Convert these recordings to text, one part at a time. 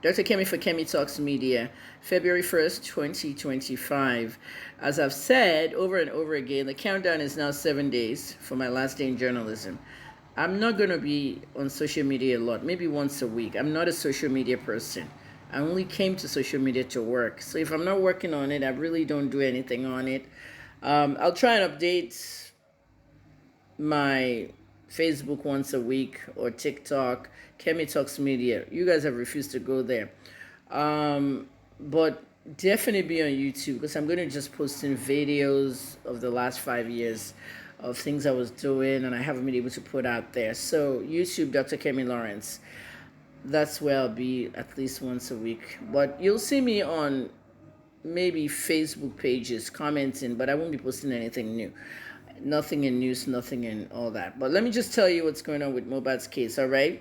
Dr. Kemi for Kemi Talks Media, February 1st, 2025. As I've said over and over again, the countdown is now 7 days for my last day in journalism. I'm not going to be on social media a lot, maybe once a week. I'm not a social media person. I only came to social media to work. So if I'm not working on it, I really don't do anything on it. I'll try and update my Facebook once a week or TikTok, Kemi Talks Media. You guys have refused to go there. But definitely be on YouTube because I'm going to just posting videos of the last 5 years of things I was doing and I haven't been able to put out there. So YouTube, Dr. Kemi Lawrence. That's where I'll be at least once a week. But you'll see me on maybe Facebook pages commenting, but I won't be posting anything new. Nothing in news, nothing in all that. But let me just tell you what's going on with Mohbad's case, all right?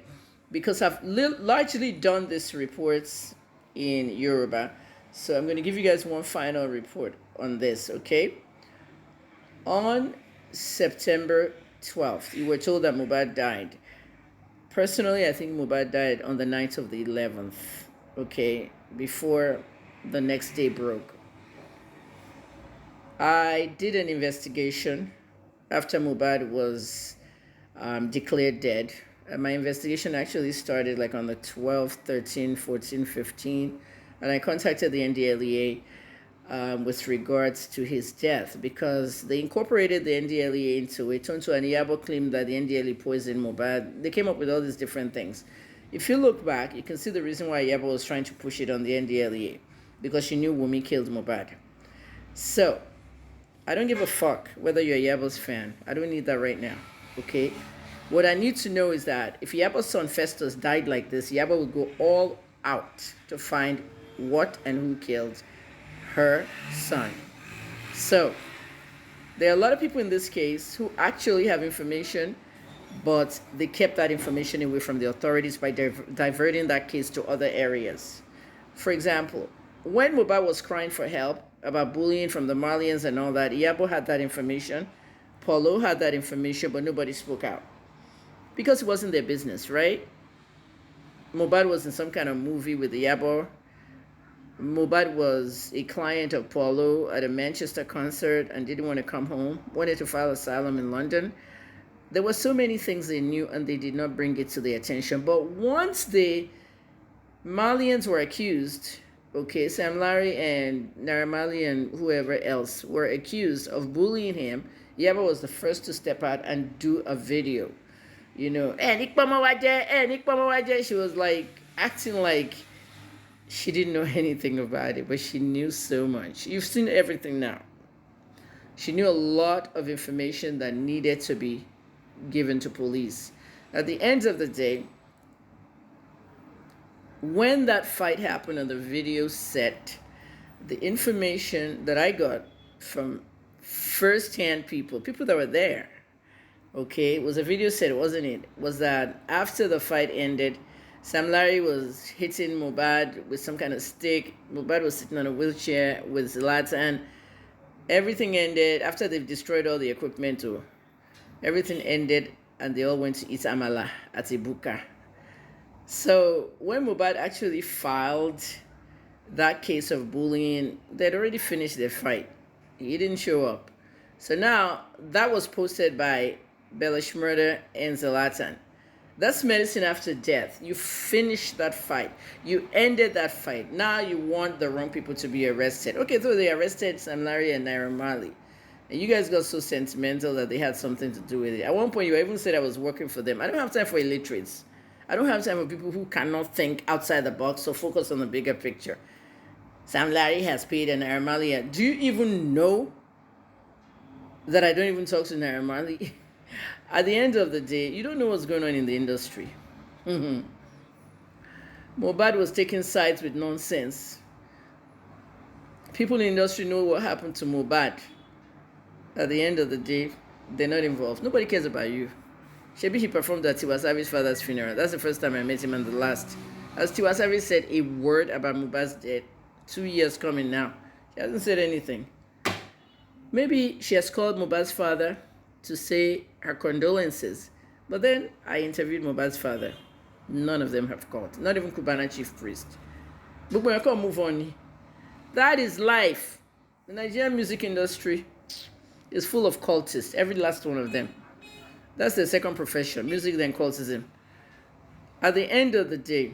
Because I've largely done these reports in Yoruba. So I'm going to give you guys one final report on this, okay? On September 12th, you were told that Mohbad died. Personally, I think Mohbad died on the night of the 11th, okay? Before the next day broke. I did an investigation after Mohbad was declared dead. My investigation actually started like on the 12th, 13th, 14th, 15th, and I contacted the NDLEA with regards to his death because they incorporated the NDLEA into it. Tonto and Iyabo claimed that the NDLEA poisoned Mohbad. They came up with all these different things. If you look back, you can see the reason why Iyabo was trying to push it on the NDLEA because she knew Wumi killed Mohbad. So, I don't give a fuck whether you're a Yabo's fan. I don't need that right now, okay? What I need to know is that if Yabo's son Festus died like this, Yabo would go all out to find what and who killed her son. So, there are a lot of people in this case who actually have information, but they kept that information away from the authorities by diverting that case to other areas. For example, when Mohbad was crying for help about bullying from the Malians and all that, Iyabo had that information, Paulo had that information, but nobody spoke out. Because it wasn't their business, right? Mohbad was in some kind of movie with Iyabo. Mohbad was a client of Paulo at a Manchester concert and didn't want to come home, wanted to file asylum in London. There were so many things they knew and they did not bring it to their attention. But once the Malians were accused, okay, Sam Larry and Naira Marley and whoever else were accused of bullying him, Iyabo was the first to step out and do a video. You know, she was like acting like she didn't know anything about it, but she knew so much. You've seen everything now. She knew a lot of information that needed to be given to police. At the end of the day, when that fight happened on the video set, the information that I got from first-hand people that were there, okay, it was a video set, wasn't it? Was that after the fight ended, Sam Larry was hitting Mohbad with some kind of stick. Mohbad was sitting on a wheelchair with Zlatan. Everything ended after they've destroyed all the equipment. Everything ended and they all went to eat amala at Ibuka. So when Mohbad actually filed that case of bullying, they'd already finished their fight. He didn't show up. So now that was posted by Bella Shmurda and Zlatan. That's medicine after death. You finished that fight. You ended that fight. Now you want the wrong people to be arrested. Okay, so they arrested Sam Larry and Naira Marley. And you guys got so sentimental that they had something to do with it. At one point, you even said I was working for them. I don't have time for illiterates. I don't have time for people who cannot think outside the box, so focus on the bigger picture. Sam Larry has paid an Naira Marley. Do you even know that I don't even talk to Naira Marley? At the end of the day, you don't know what's going on in the industry. Mohbad was taking sides with nonsense. People in the industry know what happened to Mohbad. At the end of the day, they're not involved. Nobody cares about you. Shebi, he performed at Tiwa Savage father's funeral. That's the first time I met him and the last. As Tiwa Savage said a word about Mohbad's death, 2 years coming now. She hasn't said anything. Maybe she has called Mohbad's father to say her condolences. But then I interviewed Mohbad's father. None of them have called. Not even Cubana chief priest. But we can move on. That is life. The Nigerian music industry is full of cultists, every last one of them. That's their second profession, music then cultism. At the end of the day,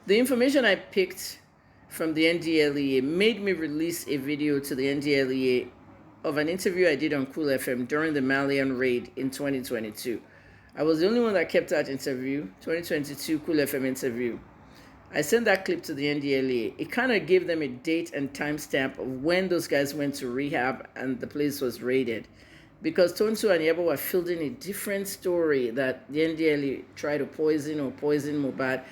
the information I picked from the NDLEA made me release a video to the NDLEA of an interview I did on Cool FM during the Malian raid in 2022. I was the only one that kept that interview, 2022 Cool FM interview. I sent that clip to the NDLEA. It kind of gave them a date and timestamp of when those guys went to rehab and the place was raided. Because Tonsu and Yabo were fielding a different story that the NDLEA tried to poison Mohbad.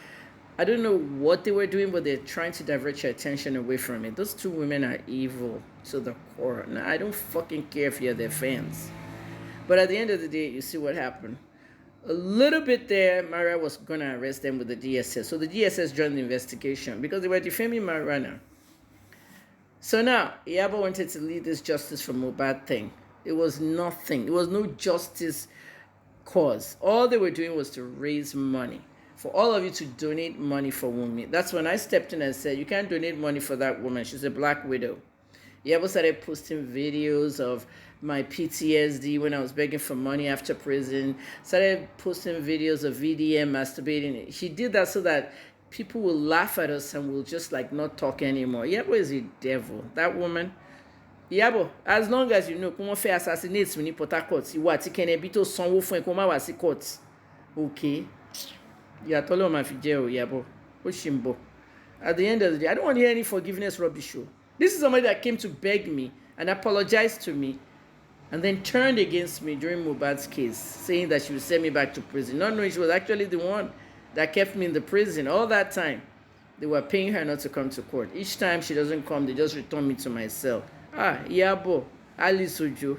I don't know what they were doing, but they're trying to divert your attention away from it. Those two women are evil to the core. Now, I don't fucking care if you're their fans. But at the end of the day, you see what happened. A little bit there, Maria was going to arrest them with the DSS. So the DSS joined the investigation because they were defaming Marijuana. So now, Yabo wanted to lead this justice for Mohbad thing. It was nothing. It was no justice cause. All they were doing was to raise money. For all of you to donate money for Wunmi. That's when I stepped in and said, you can't donate money for that woman. She's a black widow. Yabo started posting videos of my PTSD when I was begging for money after prison. Started posting videos of VDM masturbating. She did that so that people will laugh at us and will just like not talk anymore. Yabo is a devil. That woman. Yabo, as long as you know, kung fe assassinate me ni Port Harcourt, you ati Kennedy to sanwó fún ẹ kó má wá sí court. Okay. At the end of the day, I don't want to hear any forgiveness rubbish. This is somebody that came to beg me and apologized to me and then turned against me during Mohbad's case, saying that she would send me back to prison, not knowing she was actually the one that kept me in the prison all that time. They were paying her not to come to court. Each time she doesn't come, they just return me to my cell. Yabo, Ali Sojo.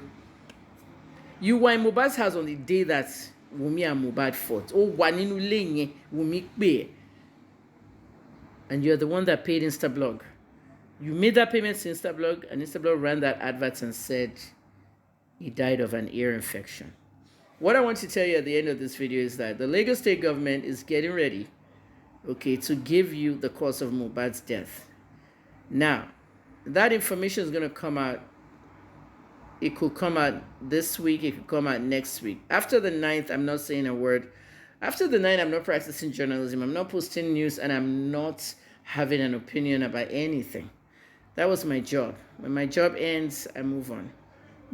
You were in Mohbad's house on the day that Wunmi and Mohbad fought. Oh, waninu lenye Wunmi pay. And you're the one that paid Instablog. You made that payment to Instablog, and Instablog ran that advert and said he died of an ear infection. What I want to tell you at the end of this video is that the Lagos state government is getting ready, okay, to give you the cause of Mohbad's death. Now, that information is going to come out. It could come out this week. It could come out next week. After the 9th, I'm not saying a word. After the 9th, I'm not practicing journalism. I'm not posting news, and I'm not having an opinion about anything. That was my job. When my job ends, I move on.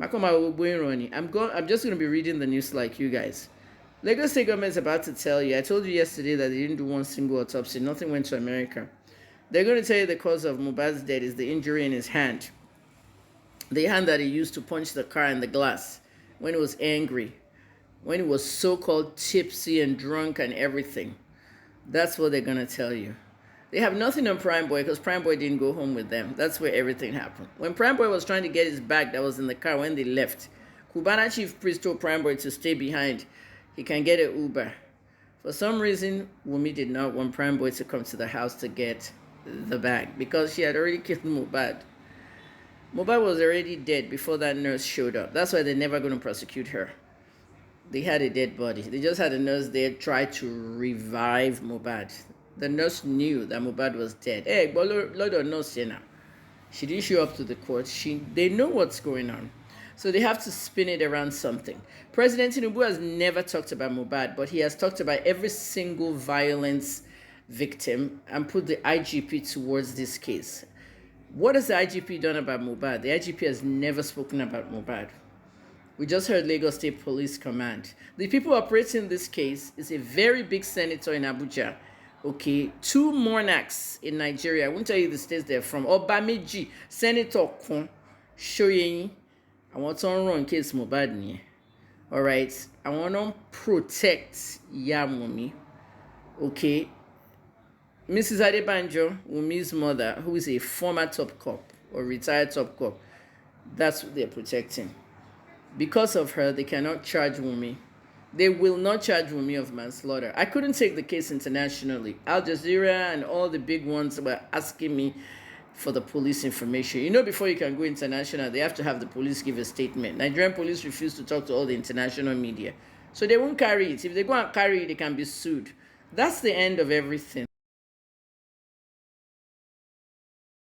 I'm just going to be reading the news like you guys. Lagos state government is about to tell you. I told you yesterday that they didn't do one single autopsy. Nothing went to America. They're going to tell you the cause of Mohbad's death is the injury in his hand. The hand that he used to punch the car in the glass when he was angry, when he was so-called tipsy and drunk and everything. That's what they're going to tell you. They have nothing on Prime Boy because Prime Boy didn't go home with them. That's where everything happened. When Prime Boy was trying to get his bag that was in the car when they left, Cubana chief priest told Prime Boy to stay behind. He can get an Uber. For some reason, Wunmi did not want Prime Boy to come to the house to get the bag because she had already killed Mohbad. Mohbad was already dead before that nurse showed up. That's why they're never going to prosecute her. They had a dead body. They just had a nurse there try to revive Mohbad. The nurse knew that Mohbad was dead. Hey, but Lord or nurse, you know, she didn't show up to the court. They know what's going on. So they have to spin it around something. President Tinubu has never talked about Mohbad, but he has talked about every single violence victim and put the IGP towards this case. What has the IGP done about Mohbad? The IGP has never spoken about Mohbad. We just heard Lagos State Police Command. The people operating this case is a very big senator in Abuja. Okay, 2 monarchs in Nigeria. I won't tell you the states they're from. Obameji, Senator Kun, Shoyeyin. I want to run in case Mohbad ni. All right, I want to protect Wunmi. Okay. Mrs. Adebanjo, Wunmi's mother, who is a former top cop or retired top cop, that's what they're protecting. Because of her, they cannot charge Wunmi. They will not charge Wunmi of manslaughter. I couldn't take the case internationally. Al Jazeera and all the big ones were asking me for the police information. You know, before you can go international, they have to have the police give a statement. Nigerian police refuse to talk to all the international media. So they won't carry it. If they go and carry it, they can be sued. That's the end of everything.